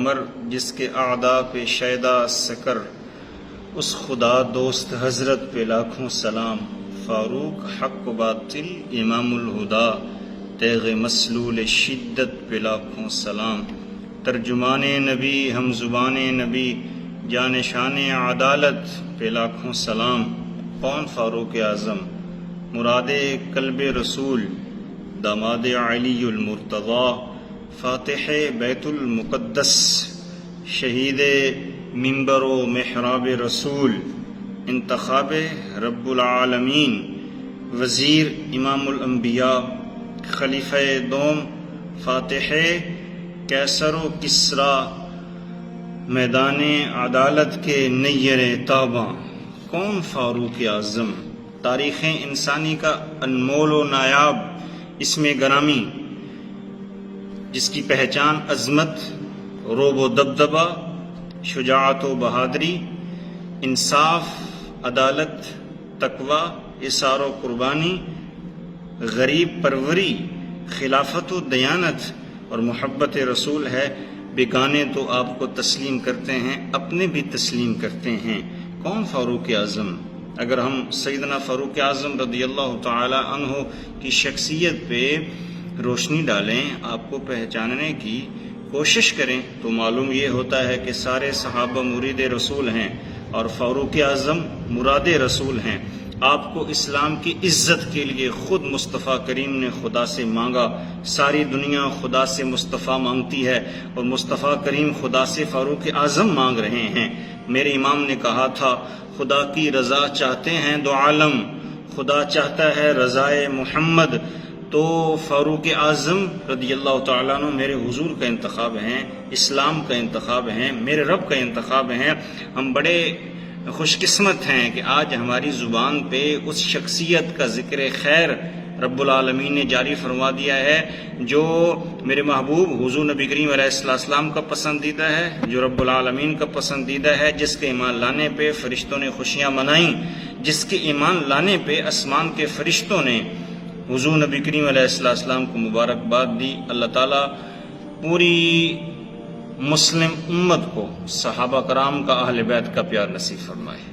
عمر جس کے اعداء پہ شیدا سکر، اس خدا دوست حضرت پہ لاکھوں سلام۔ فاروق حق و باطل امام الہدا، تیغ مسلول شدت پہ لاکھوں سلام۔ ترجمان نبی ہم زبان نبی، جانشان عدالت پہ لاکھوں سلام۔ کون فاروق اعظم؟ مراد قلب رسول، داماد علی المرتضی، فاتح بیت المقدس، شہید منبر و محراب رسول، انتخاب رب العالمین، وزیر امام الانبیاء، خلیفہ دوم، فاتح کیسر و کسریٰ، میدان عدالت کے نیر تاباں۔ کون فاروق اعظم؟ تاریخ انسانی کا انمول و نایاب اسم گرامی، جس کی پہچان عظمت، رعب و دبدبہ، شجاعت و بہادری، انصاف، عدالت، تقوی، اثار و قربانی، غریب پروری، خلافت و دیانت اور محبت رسول ہے۔ بیگانے تو آپ کو تسلیم کرتے ہیں، اپنے بھی تسلیم کرتے ہیں۔ کون فاروق اعظم؟ اگر ہم سیدنا فاروق اعظم رضی اللہ تعالی عنہ کی شخصیت پہ روشنی ڈالیں، آپ کو پہچاننے کی کوشش کریں، تو معلوم یہ ہوتا ہے کہ سارے صحابہ مرید رسول ہیں اور فاروق اعظم مراد رسول ہیں۔ آپ کو اسلام کی عزت کے لیے خود مصطفیٰ کریم نے خدا سے مانگا۔ ساری دنیا خدا سے مصطفیٰ مانگتی ہے اور مصطفیٰ کریم خدا سے فاروق اعظم مانگ رہے ہیں۔ میرے امام نے کہا تھا، خدا کی رضا چاہتے ہیں دو عالم، خدا چاہتا ہے رضائے محمد، تو فاروق اعظم رضی اللہ تعالیٰ عنہ میرے حضور کا انتخاب ہیں، اسلام کا انتخاب ہیں، میرے رب کا انتخاب ہیں۔ ہم بڑے خوش قسمت ہیں کہ آج ہماری زبان پہ اس شخصیت کا ذکر خیر رب العالمین نے جاری فرما دیا ہے جو میرے محبوب حضور نبی کریم علیہ السلام کا پسندیدہ ہے، جو رب العالمین کا پسندیدہ ہے، جس کے ایمان لانے پہ فرشتوں نے خوشیاں منائیں، جس کے ایمان لانے پہ آسمان کے فرشتوں نے حضور نبی کریم علیہ السلام کو مبارکباد دی۔ اللہ تعالیٰ پوری مسلم امت کو صحابہ کرام کا اہل بیت کا پیار نصیب فرمائے۔